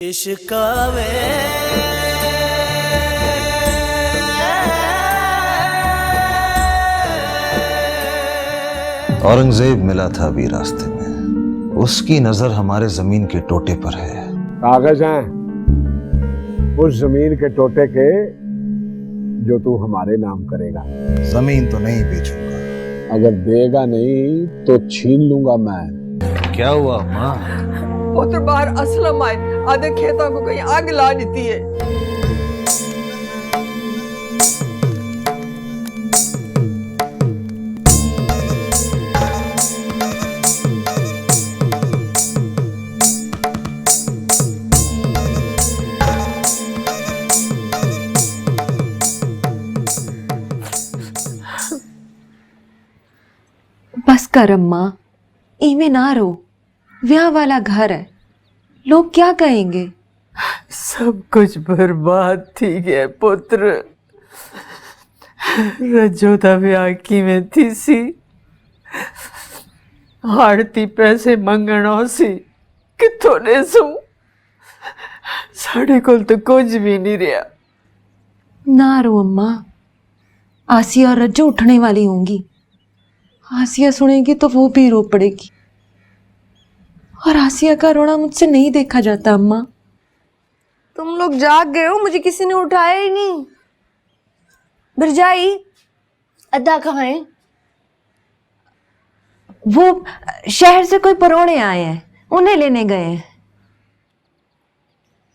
इश्कावे औरंगजेब मिला था अभी रास्ते में, उसकी नजर हमारे जमीन के टोटे पर है। कागज हैं उस जमीन के टोटे के जो तू हमारे नाम करेगा। जमीन तो नहीं बेचूंगा। अगर देगा नहीं तो छीन लूंगा मैं। क्या हुआ माँ? पुत्र बाहर असलम आए, आधे खेतों को कहीं आग ला देती है। बस कर अम्मा, इमे ना रो। ब्याह वाला घर है, लोग क्या कहेंगे? सब कुछ बर्बाद थी गया पुत्र। रजो दा ब्याह किवें थी सी, हाड़ती पैसे मंगणो सी, किथों देसू? साढ़े कोल तो कुछ भी नहीं रहा। ना रो अम्मा, आसिया और रज्जो उठने वाली होंगी। आसिया सुनेगी तो वो भी रो पड़ेगी, और आसिया का रोना मुझसे नहीं देखा जाता अम्मा। तुम लोग जाग गए हो, मुझे किसी ने उठाया ही नहीं। बिरजाई, अद्दा कहाँ है? वो शहर से कोई परौने आए हैं, उन्हें लेने गए हैं।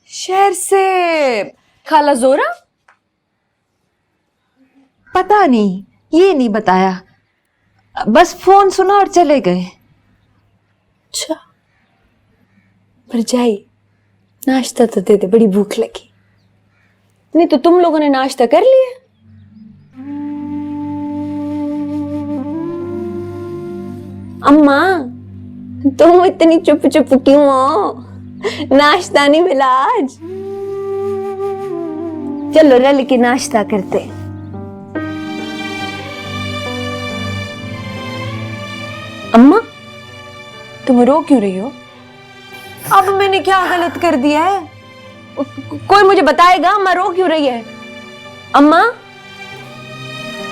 शहर से खाला जोरा? पता नहीं, ये नहीं बताया, बस फोन सुना और चले गए। अच्छा, बिरजाई नाश्ता तो दे दे, बड़ी भूख लगी। नहीं तो तुम लोगों ने नाश्ता कर लिया? अम्मा, तुम इतनी चुप चुप क्यों हो? नाश्ता नहीं मिला आज? चलो रल के नाश्ता करते। अम्मा, तुम रो क्यों रही हो? अब मैंने क्या गलत कर दिया है? कोई मुझे बताएगा अम्मा रो क्यों रही है? अम्मा,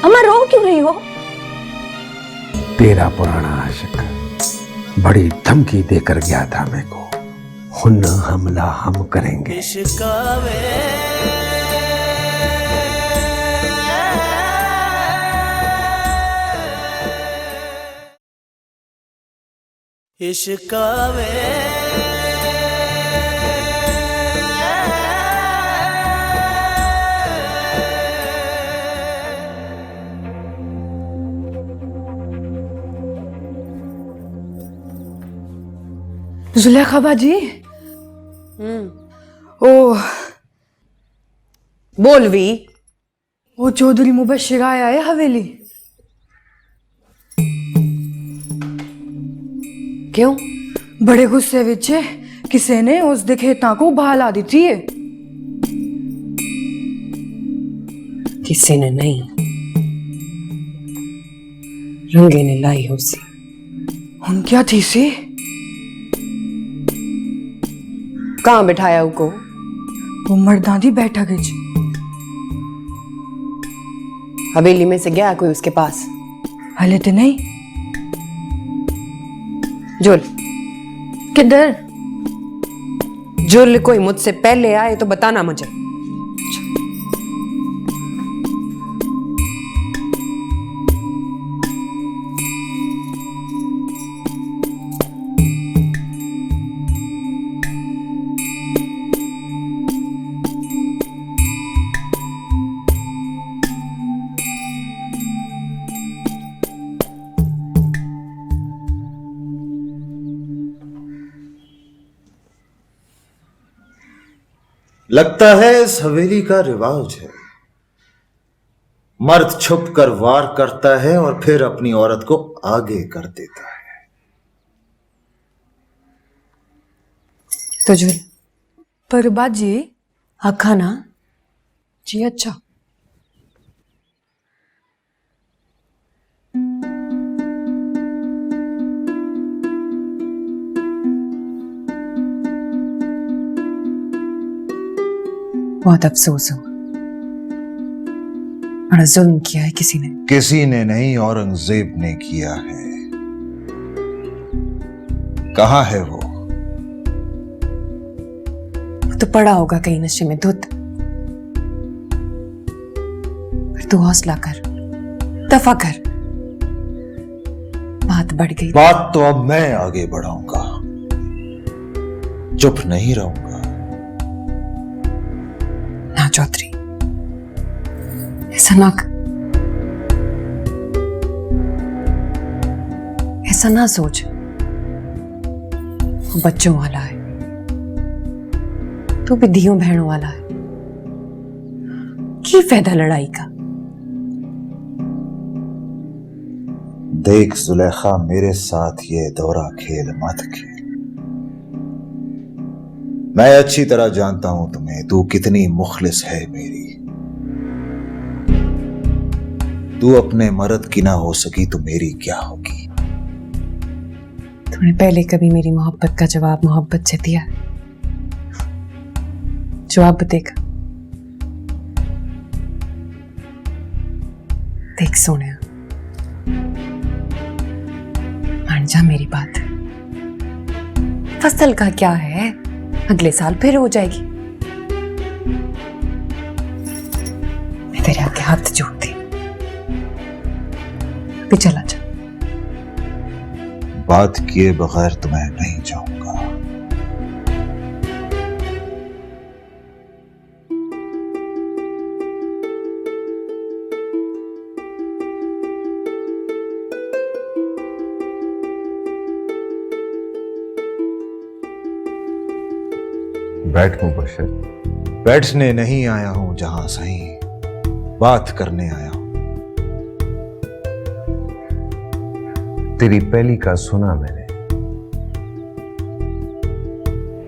अम्मा रो क्यों रही हो? तेरा पुराना आशिक बड़ी धमकी देकर गया था मेरे को, हुन हमला हम करेंगे। इश्कावे इश्कावे जुलेखा बाजी। ओ बोलवी। वो चौधरी मुबशिर आया है हवेली। क्यों? बड़े गुस्से विच किसी ने उस दे खेतां को बहाला दी है। किसी ने नहीं, रंगे ने लाई हो सी। हुन क्या थी सी? कहाँ बिठाया उको? वो मर्दां दी बैठक विच। हवेली में से गया कोई उसके पास? हले तो नहीं। जुल किधर? जुल कोई मुझसे पहले आए तो बताना मुझे। लगता है इस हवेली का रिवाज है, मर्द छुप कर वार करता है और फिर अपनी औरत को आगे कर देता है। तो जुल पर बाजी। आखा ना। जी अच्छा। बहुत अफसोस हुआ, बड़ा जुल्म किया है किसी ने। किसी ने नहीं, औरंगजेब ने किया है। कहाँ है वो? तो पड़ा होगा कहीं नशे में धुत। पर तू हौसला कर, दफा कर। बात बढ़ गई। बात तो अब मैं आगे बढ़ाऊंगा, चुप नहीं रहूंगा। ना चौधरी, ऐसा ना कर। ऐसा ना सोच। वो बच्चों वाला है, तू भी धियों बहनों वाला है। की फायदा लड़ाई का? देख जुलेखा, मेरे साथ ये दौरा खेल मत खेल। मैं अच्छी तरह जानता हूं तुम्हें, तू कितनी मुखलिस है मेरी। तू अपने मर्द की ना हो सकी तो मेरी क्या होगी? तूने पहले कभी मेरी मोहब्बत का जवाब मोहब्बत से दिया? जवाब देगा। देख सोनिया, मान जा मेरी बात। फसल का क्या है, अगले साल फिर हो जाएगी। मैं तेरे आगे हाथ जोड़ती, अभी चला जा। बात किए बगैर तो मैं नहीं जाऊंगा। बैठ मुबशर। बैठने नहीं आया हूं जहां सही, बात करने आया हूं। तेरी पहली का सुना मैंने,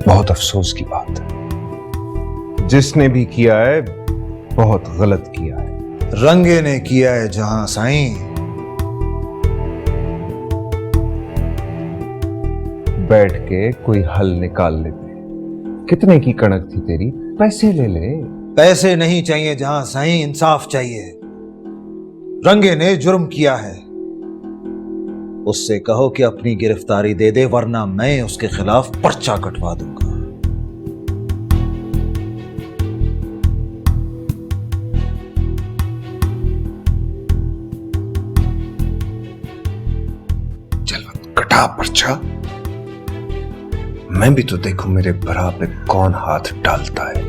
बहुत अफसोस की बात है। जिसने भी किया है बहुत गलत किया है। रंगे ने किया है जहां साईं। बैठ के कोई हल निकाल लेते। कितने की कणक थी तेरी? पैसे ले ले। पैसे नहीं चाहिए जहां साईं, इंसाफ चाहिए। रंगे ने जुर्म किया है, उससे कहो कि अपनी गिरफ्तारी दे दे, वरना मैं उसके खिलाफ पर्चा कटवा दूंगा। चल कटा पर्चा, मैं भी तो देखूं मेरे भरा पे कौन हाथ डालता है।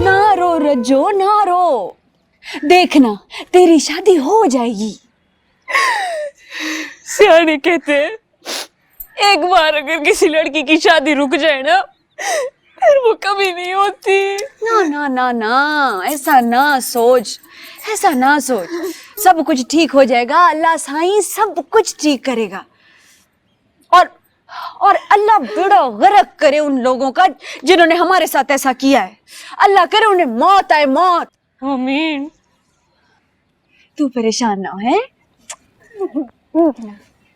ना रो रज्जो, ना रो। देखना तेरी शादी हो जाएगी। सियाने कहते हैं एक बार अगर किसी लड़की की शादी रुक जाए ना, फिर वो कभी नहीं होती। ना ना ना ना, ऐसा ना सोच, ऐसा ना सोच। सब कुछ ठीक हो जाएगा, अल्लाह साईं सब कुछ ठीक करेगा। और अल्लाह बेड़ा गर्क करे उन लोगों का जिन्होंने हमारे साथ ऐसा किया है। अल्लाह करे उन्हें मौत आए, मौत। आमीन। तू परेशान ना है,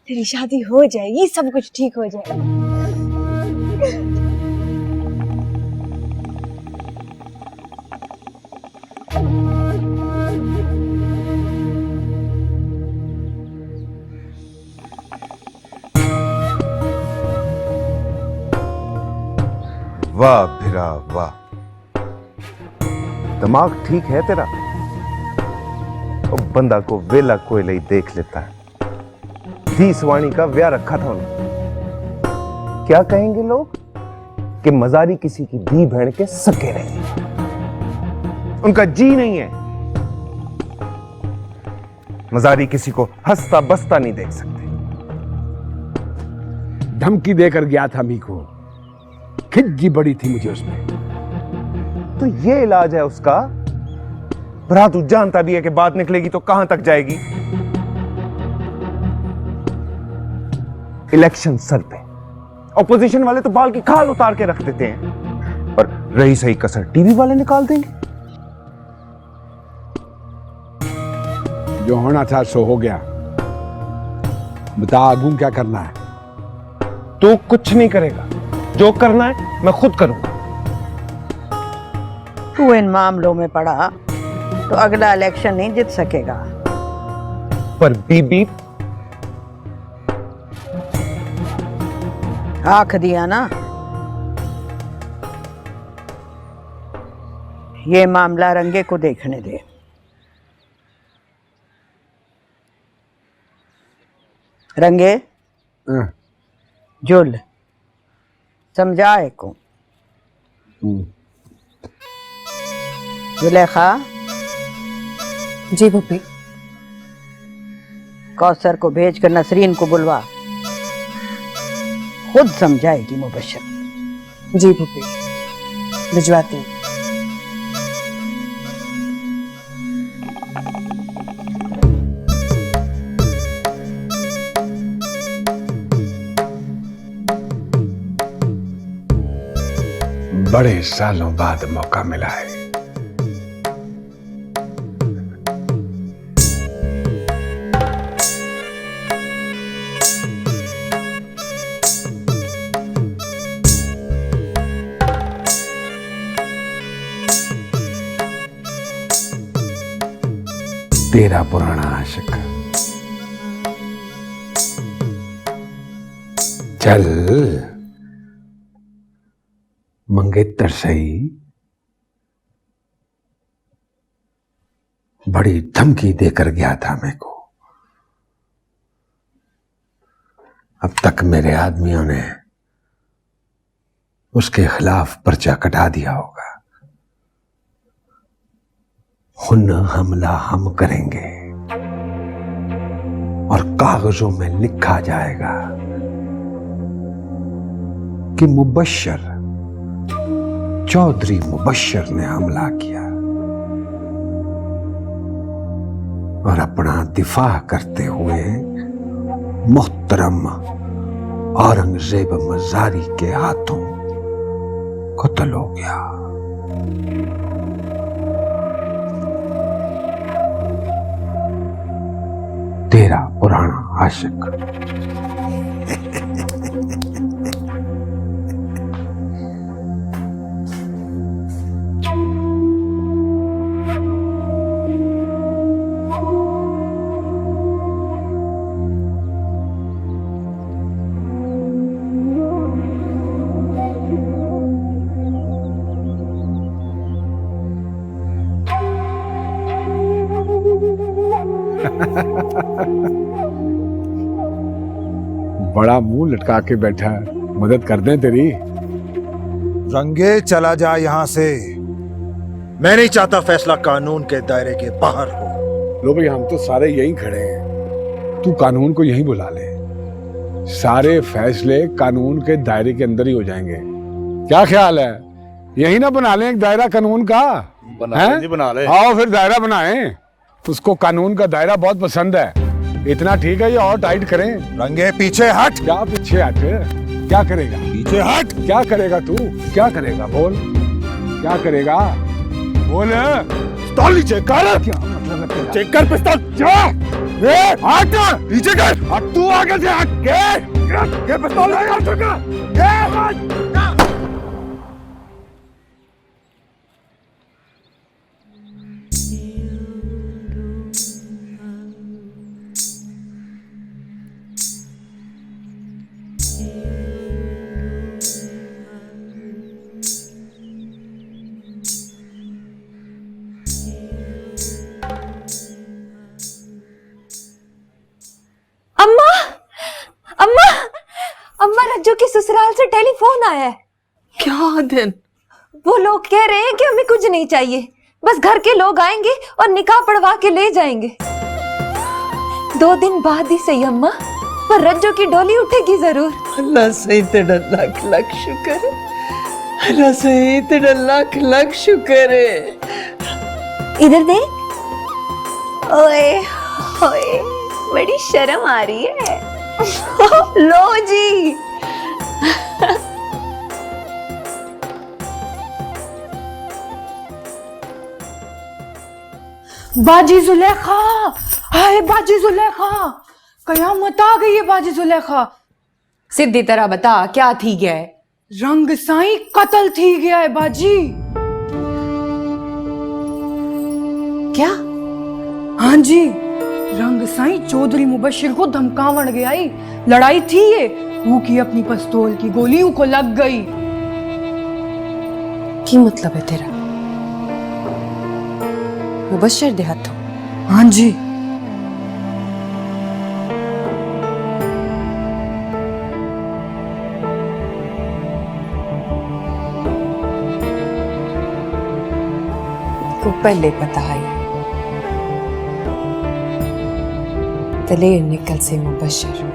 तेरी शादी हो जाएगी, सब कुछ ठीक हो जाएगा। वाह भिरा वाह, दिमाग ठीक है तेरा। और बंदा को वेला कोयला ही देख लेता है। धी सवाणी का ब्याह रखा था उन्होंने। क्या कहेंगे लोग कि मजारी किसी की धी बहन के सके नहीं, उनका जी नहीं है। मजारी किसी को हंसता बसता नहीं देख सकते। धमकी देकर गया था मीको, खिज्जी बड़ी थी मुझे उसमें। तो ये इलाज है उसका। भरा तू जानता भी है कि बात निकलेगी तो कहां तक जाएगी। इलेक्शन सर पे, ऑपोजिशन वाले तो बाल की खाल उतार के रख देते हैं, और रही सही कसर टीवी वाले निकाल देंगे। जो होना था सो हो गया। बता आगू क्या करना है? तू कुछ नहीं करेगा, जो करना है मैं खुद करूंगा। तू इन मामलों में पड़ा तो अगला इलेक्शन नहीं जीत सकेगा। पर बीबी, आंख दिया ना, ये मामला रंगे को देखने दे। रंगे, जुल समझाए को। जुलेखा, जी भूपी। कौसर को भेजकर नसरीन को बुलवा, खुद समझाएगी मुबशर। जी भूपी, भिजवाती हूँ। बड़े सालों बाद मौका मिला है। तेरा पुराना आशिक। चल मंगेतर सही, बड़ी धमकी देकर गया था मेरे को। अब तक मेरे आदमियों ने उसके खिलाफ पर्चा कटा दिया होगा। हुन हमला हम करेंगे और कागजों में लिखा जाएगा कि मुबश्शर, चौधरी मुबश्शर ने हमला किया। और अपना दिफा करते हुए मुहतरम औरंगजेब मजारी के हाथों कत्ल हो गया। तेरा पुराना आशिक। बड़ा मुंह लटका के बैठा है, मदद कर दें तेरी। रंगे चला जा यहां से। मैं नहीं चाहता फैसला कानून के दायरे के बाहर हो। लो भाई, हम तो सारे यहीं खड़े हैं, तू कानून को यहीं बुला ले। सारे फैसले कानून के दायरे के अंदर ही हो जाएंगे। क्या ख्याल है? यही ना बना लें एक दायरा कानून का? बना ले। आओ फिर दायरा बनाएं। उसको कानून का दायरा बहुत पसंद है। इतना ठीक है, ये और टाइट करें। रंगे पीछे हट। क्या पीछे हट? क्या करेगा? पीछे हट। क्या करेगा तू? क्या करेगा? बोल, क्या करेगा? बोल। पिस्तौल नीचे कर। क्या मतलब है? चेक कर पिस्तौल। जा। हट, नीचे कर। हट, तू आगे से हट। के पिस्तौल लगा चुका। अम्मा, अम्मा, अम्मा, रज्जू के ससुराल से टेलीफोन आया है। क्या दिन? वो लोग कह रहे हैं कि हमें कुछ नहीं चाहिए, बस घर के लोग आएंगे और निकाह पढ़वा के ले जाएंगे। 2 दिन बाद ही सही अम्मा, पर रज्जू की डोली उठेगी जरूर। अल्लाह सही तेरा लाख लाख शुक्र है। अल्लाह सही तेरा लाख लाख शुक्र है। इधर देख। ओए ओए, बड़ी शर्म आ रही है। लो जी। बाजी जुलेखा, हाय बाजी जुलेखा, कयामत आ गई है बाजी जुलेखा। सीधी तरह बता क्या थी गया है? रंग साई कत्ल थी गया है बाजी। क्या? हाँ जी, रंग साई चौधरी मुबशिर को धमकावण गया ही। लड़ाई थी ये, वो की अपनी पिस्तौल की गोली को लग गई। की मतलब है तेरा? मुबशिर दे हाथों? हाँ जी। को पहले पता है दलेर निकल से मुबशिर।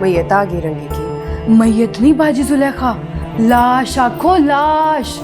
मैयत आगे रंगे की? मैयत नहीं बाजी जुलेखा, लाश आखो लाश।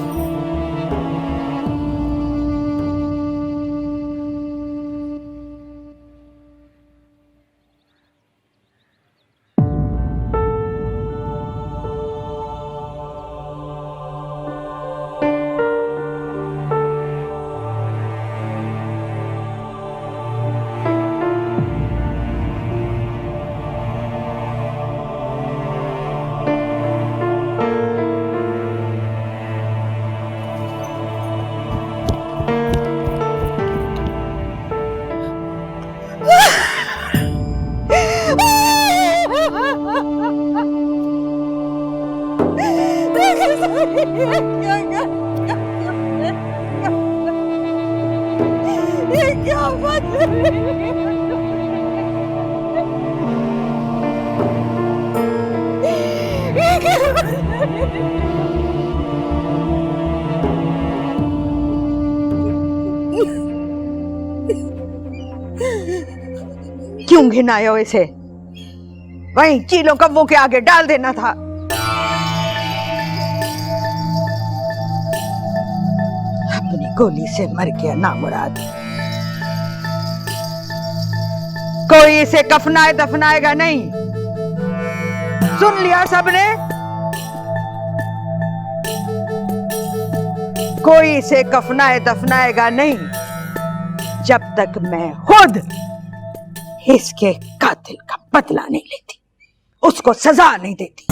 क्यों घिनाए हो इसे? वहीं चीलों कब्बों के आगे डाल देना था। अपनी गोली से मर गया नामुराद। कोई इसे कफनाए दफनाएगा नहीं। सुन लिया सबने? कोई इसे कफनाए दफनाएगा नहीं जब तक मैं खुद इसके कातिल का बदला नहीं लेती, उसको सजा नहीं देती।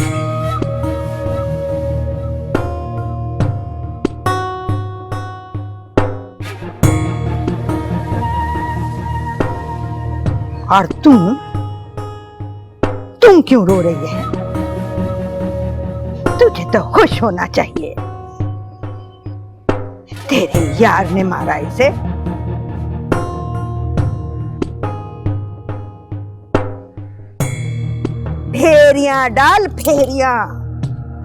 और तुम क्यों रो रही है? तुझे तो खुश होना चाहिए, तेरे यार ने मारा इसे। फेरियां डाल फेरियां,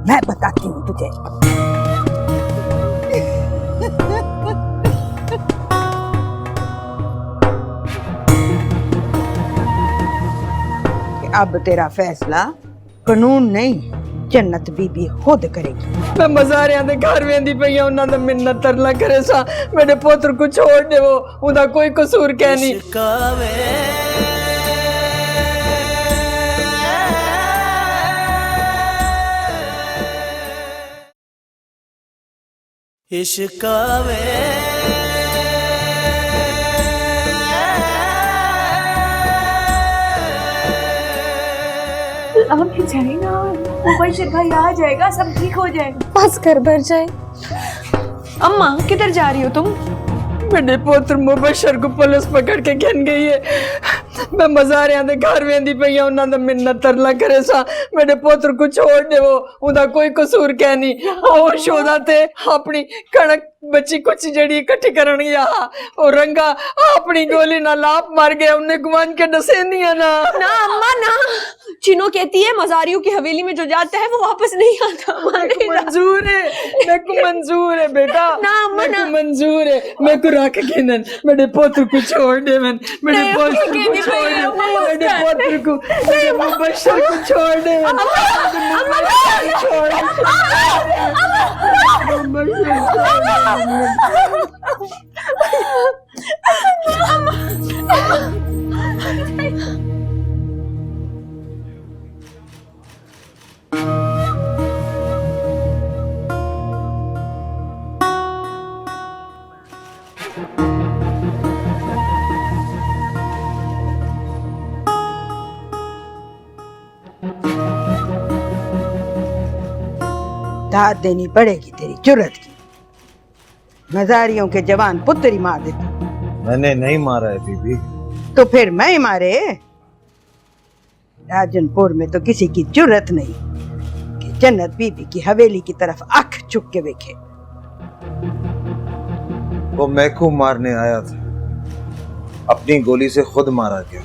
मैं बताती हूँ तुझे। अब तेरा फैसला कानून नहीं, जन्नत बीबी खुद करेगी। मैं मज़ारियां दे घर वेंदी पई आ, उन्हां दा मिन्नत तरला करे सा मेरे पुत्र को छोड़ देवो, उदा कोई कसूर कह नहीं। इश्कावे अब जाएगा, मुबशिर भाई आ जाएगा, सब ठीक हो जाएगा। बस कर भर जाए। अम्मा किधर जा रही हो तुम? मेरे पुत्र मुबशिर को पुलिस पकड़ के घिन गई है। मैं मज़ारियां दे घर वेंदी पई आ, उन्हां दा मिन्नत तरला करे सा मेरे पुत्र को छोड़ देवो, उदा कोई कसूर कह नहीं। होश होदा ते अपनी कणक बची कुछ जड़ी इकट्ठी करन गया, और रंगा अपनी गोली ना लाप मार गया, उन्हें गुमान के डसेंदियां ना। ना अम्मा ना, चिनो कहती है मज़ारियों की हवेली में जो जाता है वो वापस नहीं आता। मंजूर है, मेरे को मंजूर है बेटा। ना अम्मा ना, मंजूर है, मेरे को रख के न मेरे पुत्र को छोड़ दे। मन मेरे पुत्र को छोड़ दे, मेरे पुत्र को, मेरे मुबशिर को छोड़ दे। दाद देनी पड़ेगी तेरी जुर्रत की। मजारियों के जवान पुत्र ही मार देता। मैंने नहीं मारा है बीबी। तो फिर मैं ही मारे। राजनपुर में तो किसी की जुर्रत नहीं कि जन्नत बीबी की हवेली की तरफ आंख चुक के देखे। वो मैं को मारने आया था, अपनी गोली से खुद मारा गया।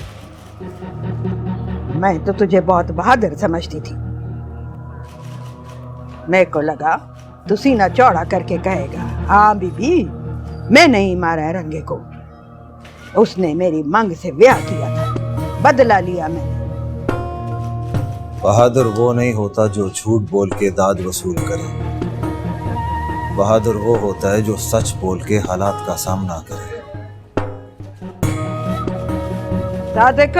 मैं तो तुझे बहुत बहादुर समझती थी। मेरे को लगा तू सीना चौड़ा करके कहेगा, हाँ बीबी मैं नहीं मारा है रंगे को, उसने मेरी मांग से ब्याह किया था, बदला लिया मैंने। बहादुर वो नहीं होता जो झूठ बोल के दाद वसूल करे। बहादुर वो होता है जो सच बोल के हालात का सामना करे। सादिक,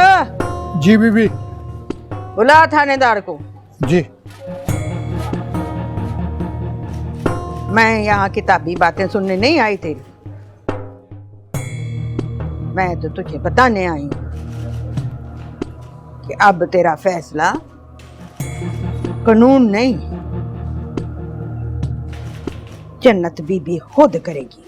जी बीबी। बुला थानेदार को। जी। मैं यहाँ किताबी बातें सुनने नहीं आई थी, मैं तो तुझे बताने आई हूँ कि अब तेरा फैसला कानून नहीं, जन्नत बीबी खुद करेगी।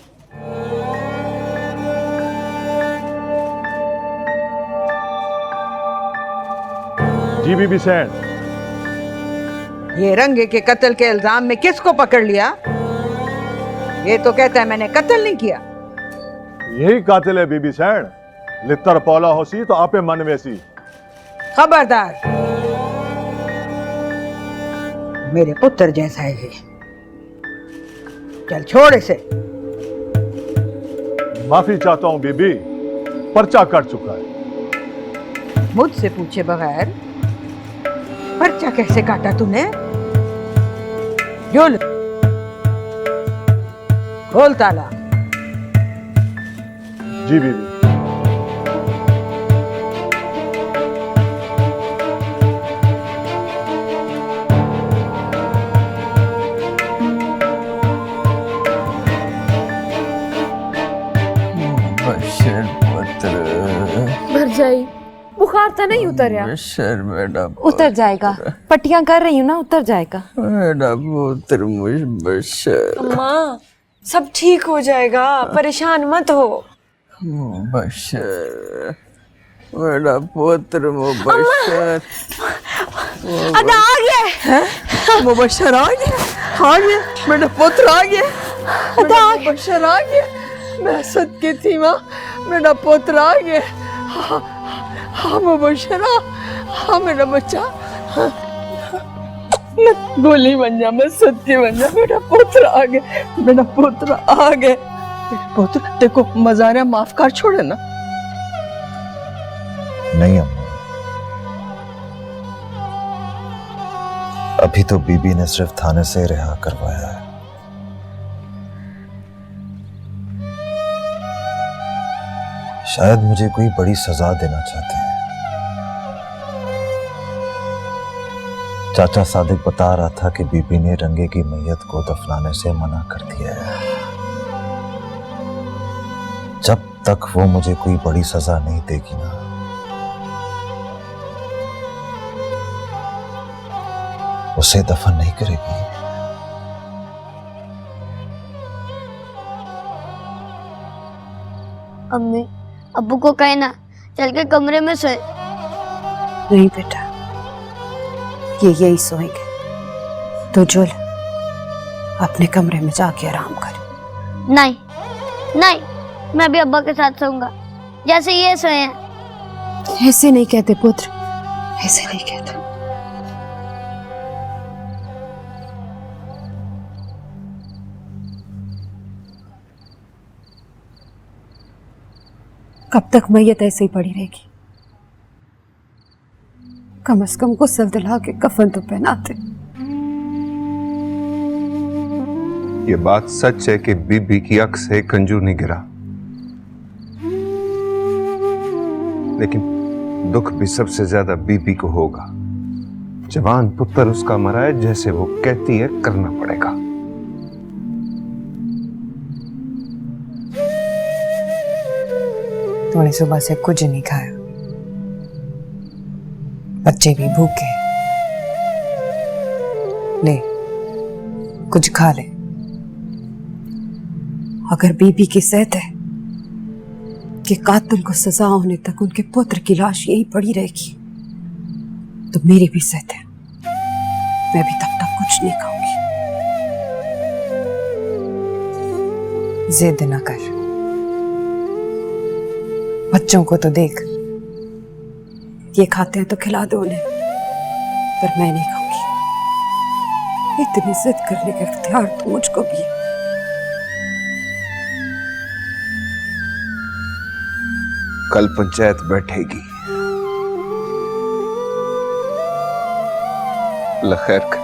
जी बीबी सैन। ये रंगे के कत्ल के इल्जाम में किसको पकड़ लिया? ये तो कहता है मैंने कत्ल नहीं किया। यही कातिल है बीबी सैन। लितर पौला होसी तो आपे मन वैसी। खबरदार, मेरे पुत्र जैसा है ये। चल छोड़ इसे। माफी चाहता हूं बीबी, पर्चा कट चुका है। मुझसे पूछे बगैर पर्चा कैसे काटा तूने? जोल, खोल ताला। जी बीबी। भर जाई, बुखार तो नहीं उतरया? बशर मेरा उतर जाएगा, पट्टियां कर रही हूँ ना, उतर जाएगा। मेरा पुत्र मुझ बशर। अम्मा सब ठीक हो जाएगा, परेशान मत हो। बशर मेरा पुत्र मुबशर। अदा आ गया है। मुबशर आ गया, मेरा पुत्र आ गया, मुबशर आ गया। मैं सदके थी माँ, मेरा पुत्र आ गया। हाँ, हाँ मुबशर, हाँ मेरा बच्चा। हाँ, मैं गोली बन जा, मैं सदके बन जा। मेरा पुत्र आ गया, मेरा पुत्र आ गया। मेरा पुत्र देखो, मजारिया माफ कर छोड़े ना। नहीं अम्मा, अभी तो बीबी ने सिर्फ थाने से रिहा करवाया है। शायद मुझे कोई बड़ी सजा देना चाहते हैं। चाचा सादिक बता रहा था कि बीबी ने रंगे की मैयत को दफनाने से मना कर दिया है। जब तक वो मुझे कोई बड़ी सजा नहीं देगी ना, उसे दफन नहीं करेगी। अम्मी, अब्बू को कहे ना चल के कमरे में सोए। नहीं बेटा, ये यही सोएंगे। तो जुल अपने कमरे में जाके आराम कर। नहीं नहीं, मैं भी अब्बा के साथ सोऊंगा जैसे ये सोए हैं। ऐसे नहीं कहते पुत्र, ऐसे नहीं कहते। कब तक मैयत ऐसे ही पड़ी रहेगी? कम से कम गुस्ल दिला के कफन तो पहनाते। ये बात सच है कि बीबी की आंख से कंजूर नहीं गिरा, लेकिन दुख भी सबसे ज्यादा बीबी को होगा। जवान पुत्र उसका मरा है, जैसे वो कहती है करना पड़ेगा। तूने सुबह से कुछ नहीं खाया, बच्चे भी भूखे। ले कुछ खा ले। अगर बीबी की सेहत है कि कातिल को सजा होने तक उनके पुत्र की लाश यही पड़ी रहेगी, तो मेरी भी सेहत है, मैं भी तब तक कुछ नहीं खाऊंगी। जिद न कर, बच्चों को तो देख, ये खाते हैं तो खिला दो उन्हें, पर मैं नहीं खाऊंगी। इतनी जिद करने का इख्तियार तो मुझको भी है। कल पंचायत बैठेगी, अल्लाह खैर करे।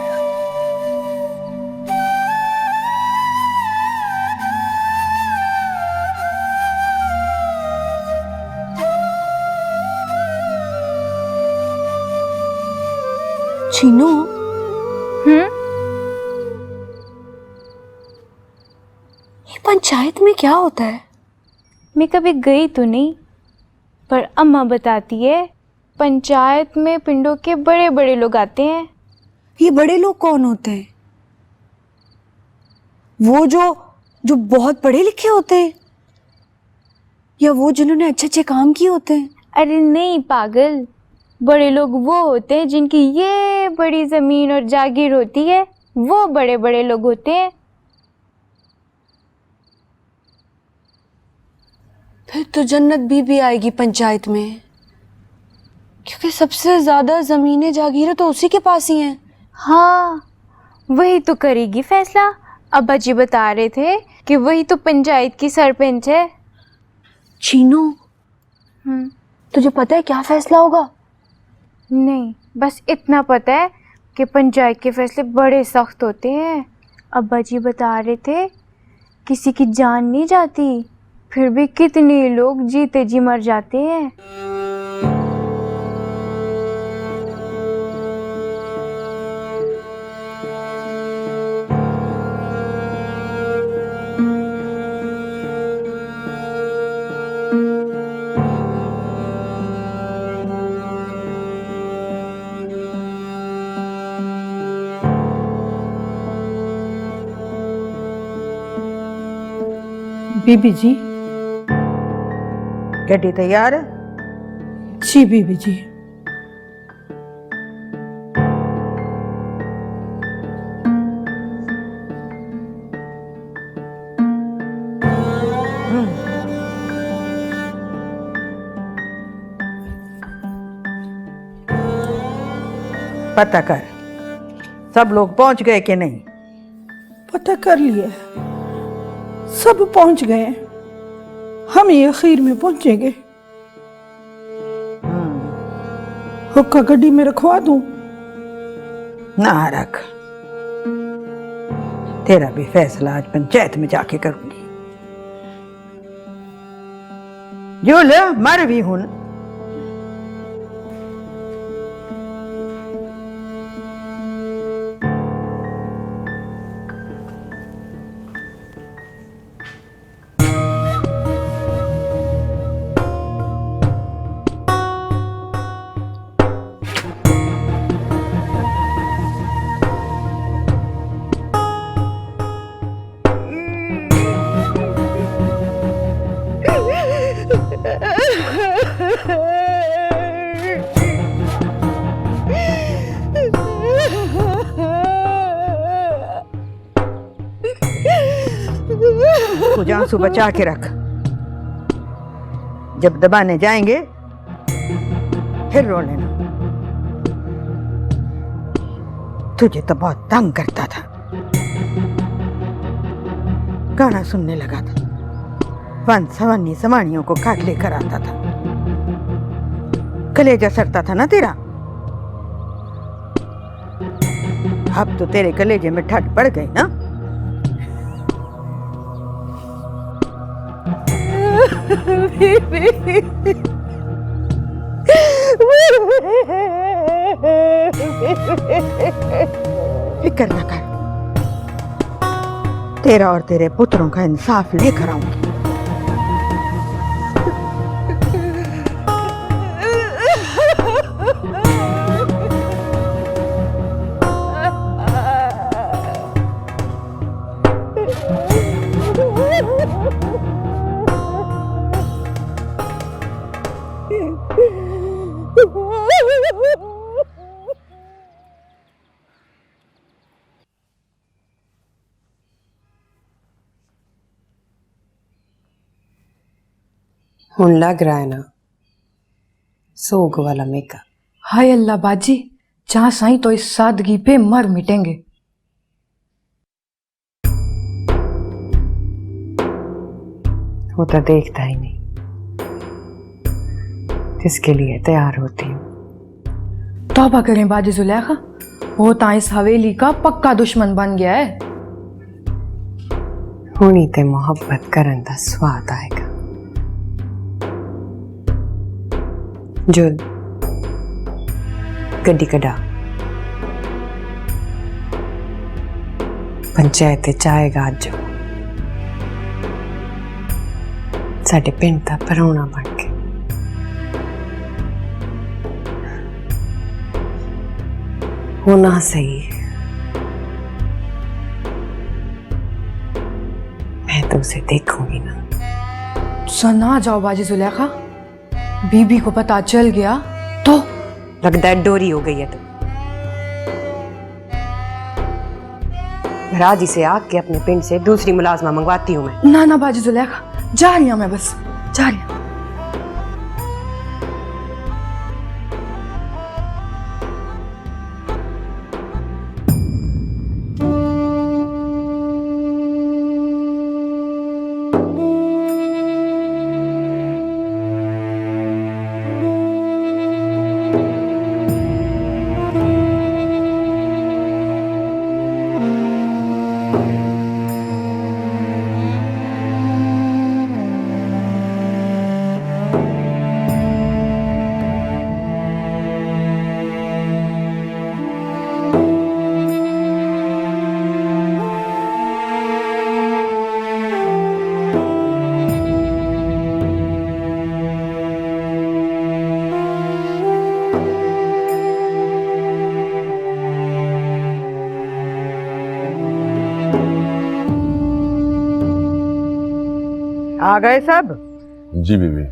चीनू, ये पंचायत में क्या होता है? मैं कभी गई तो नहीं, पर अम्मा बताती है पंचायत में पिंडों के बड़े बड़े लोग आते हैं। ये बड़े लोग कौन होते हैं? वो जो बहुत पढ़े लिखे होते हैं, या वो जिन्होंने अच्छे अच्छे काम किए होते हैं? अरे नहीं पागल, बड़े लोग वो होते हैं जिनकी ये बड़ी जमीन और जागीर होती है, वो बड़े बड़े लोग होते हैं। फिर तो जन्नत भी आएगी पंचायत में, क्योंकि सबसे ज्यादा जमीनें जागीरें तो उसी के पास ही हैं। हाँ, वही तो करेगी फैसला। अब्बा जी बता रहे थे कि वही तो पंचायत की सरपंच है। चीनू, तुझे पता है क्या फैसला होगा? नहीं, बस इतना पता है कि पंचायत के फैसले बड़े सख्त होते हैं। अब्बा जी बता रहे थे किसी की जान नहीं जाती, फिर भी कितने लोग जीते जी मर जाते हैं। बीबी जी। गड्डी तैयार है? जी बीबी जी। पता कर सब लोग पहुंच गए कि नहीं? पता कर लिया, सब पहुंच गए, हम ही आखिर में पहुंचेंगे। हुक्का गड्डी में रखवा दूं? ना रख, तेरा भी फैसला आज पंचायत में जाके करूंगी। जो ले मर भी हूं। कुछ आंसू बचा के रख, जब दबाने जाएंगे फिर रो लेना। तुझे तो बहुत तंग करता था, गाना सुनने लगा था, वन सवन्नी समानियों को काट लेकर आता था, कलेजा सड़ता था ना तेरा। अब तो तेरे कलेजे में ठंड पड़ गई ना। फिक्र न कर, तेरा और तेरे पुत्रों का इंसाफ लेकर आऊंगी। हुन लग रहा है ना सोग वाला मेकअप। हाय अल्लाह बाजी, जहां साईं तो इस सादगी पे मर मिटेंगे। वो तो देखता ही नहीं जिसके लिए तैयार होती हूँ। तौबा करें बाजी जुलेखा, वो तो इस हवेली का पक्का दुश्मन बन गया है। हुणी ते मोहब्बत करन दा स्वाद आएगा। जुल गड्डी कड़ा पंचायत चाहेगा अज साडे पिंड दा परौना बन के। होना सही, मैं तो उसे देखूंगी ना। सना जाओ बाजी जुलेखा, बीबी को पता चल गया तो लगता है डोरी हो गई है। तो राजी से आके अपने पिंड से दूसरी मुलाजमा मंगवाती हूँ मैं। ना ना बाजी जुलेखा, जा रही हूं मैं, बस जा रही हूं। आ गए सब? जी बीबी।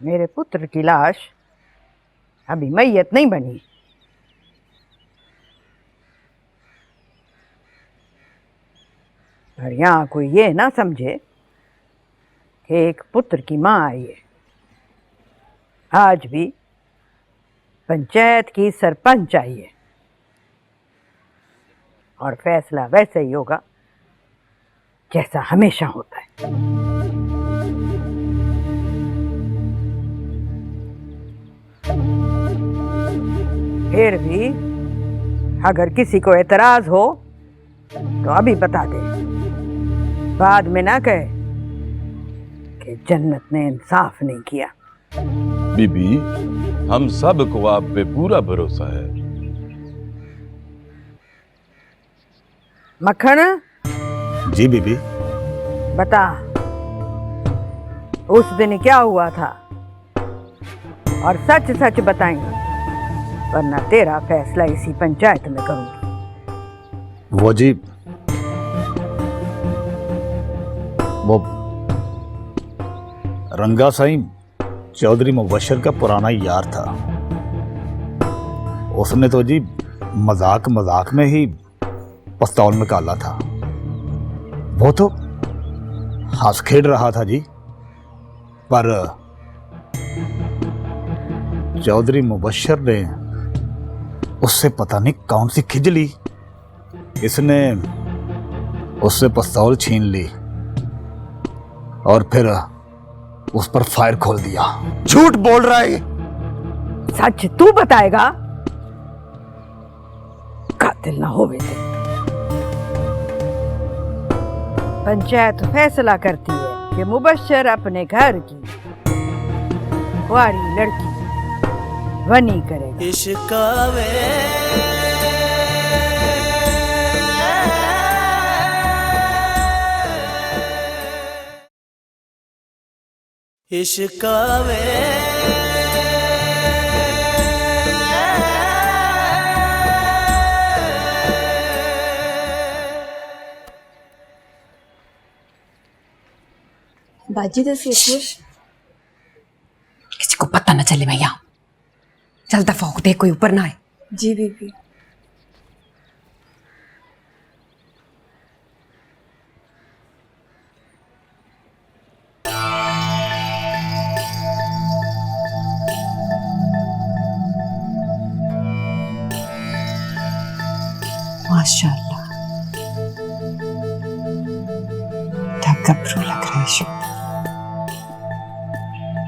मेरे पुत्र की लाश अभी मैयत नहीं बनी। पर यहाँ कोई ये ना समझे कि एक पुत्र की माँ आई है। आज भी पंचायत की सरपंच आई है और फैसला वैसे ही होगा जैसा हमेशा होता है। फिर भी अगर किसी को एतराज हो तो अभी बता दे, बाद में ना कहे कि जन्नत ने इंसाफ नहीं किया। बीबी, हम सब को आप पे पूरा भरोसा है। मक्खन। जी बीबी। बता, उस दिन क्या हुआ था और सच सच बताएंगे, वरना तेरा फैसला इसी पंचायत में करूंगी। वो जी, वो रंगा साईं चौधरी मुबशर का पुराना यार था। उसने तो जी मजाक मजाक में ही पिस्तौल निकाला था। वो तो हंस खेल रहा था जी, पर चौधरी मुबशर ने उससे पता नहीं कौन सी खिजली, इसने उससे पिस्तौल छीन ली और फिर उस पर फायर खोल दिया। झूठ बोल रहा है। सच तू बताएगा? कातिल ना होवे थे। पंचायत फैसला करती है कि मुबशर अपने घर की कुंवारी लड़की वनी करेगा। इश्कावे बाजी दसी किसी को पता न चले मैं यहाँ। चल दफा हो, देख कोई ऊपर ना आए। जी बीबी। माशाल्लाह, क्या गबरू लग रहे शुभ।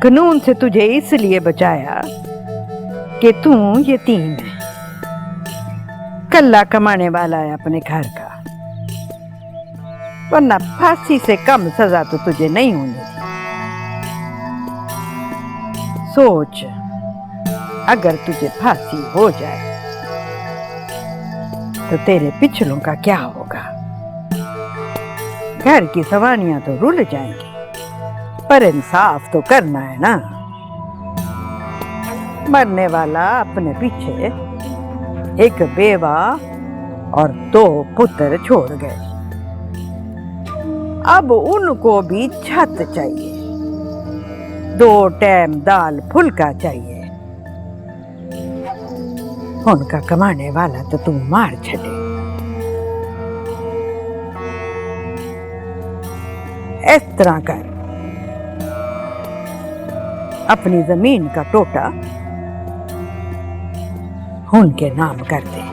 कानून से तुझे इसलिए बचाया कि तू यतीम है, कल्ला कमाने वाला है अपने घर का, वरना फांसी से कम सजा तो तुझे नहीं होनी थी। सोच, अगर तुझे फांसी हो जाए तो तेरे पिछलों का क्या होगा? घर की सवानियां तो रुल जाएंगी, पर इंसाफ तो करना है ना। मरने वाला अपने पीछे एक बेवा और 2 पुत्र छोड़ गए। अब उनको भी छत चाहिए, 2 टाइम दाल फुल्का चाहिए। उनका कमाने वाला तो तू मार छड़े। इस तरह कर, अपनी जमीन का टोटा उनके नाम कर दे।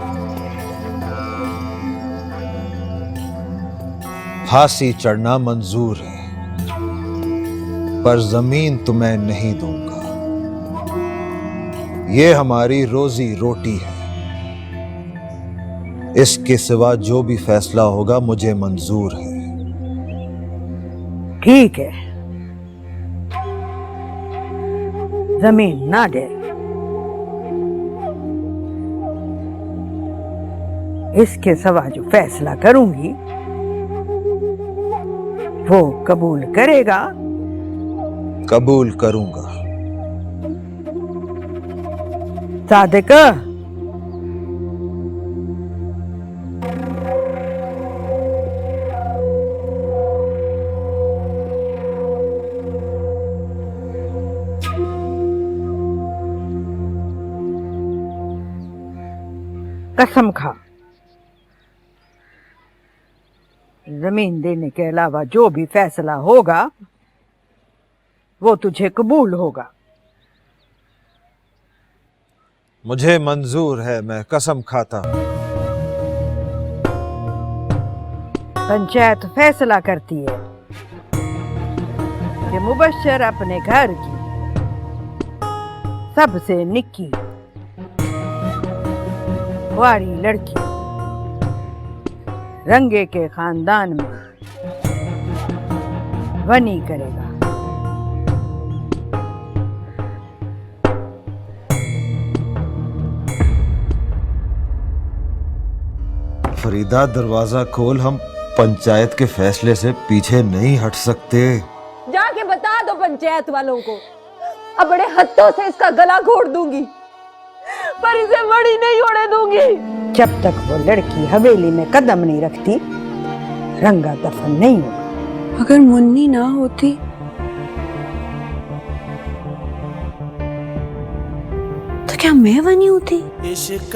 फांसी चढ़ना मंजूर है, पर जमीन तुम्हें नहीं दूंगा। ये हमारी रोजी रोटी है, इसके सिवा जो भी फैसला होगा मुझे मंजूर है। ठीक है, जमीन ना दे, इसके सिवा जो फैसला करूंगी वो कबूल करेगा? कबूल करूंगा। सादिक, कसम खा, जमीन देने के अलावा जो भी फैसला होगा वो तुझे कबूल होगा। मुझे मंजूर है, मैं कसम खाता हूं। पंचायत फैसला करती है कि मुबश्शिर अपने घर की सबसे निक्की कुंवारी लड़की रंगे के खानदान में वनी करेगा। फरीदा, दरवाजा खोल, हम पंचायत के फैसले से पीछे नहीं हट सकते। जाके बता दो पंचायत वालों को, अब बड़े हत्थों से इसका गला घोट दूंगी, पर इसे बड़ी नहीं होने दूंगी। जब तक वो लड़की हवेली में कदम नहीं रखती, रंगा दफन नहीं होगा। अगर मुन्नी ना होती तो क्या मैं बनी होती? इश्क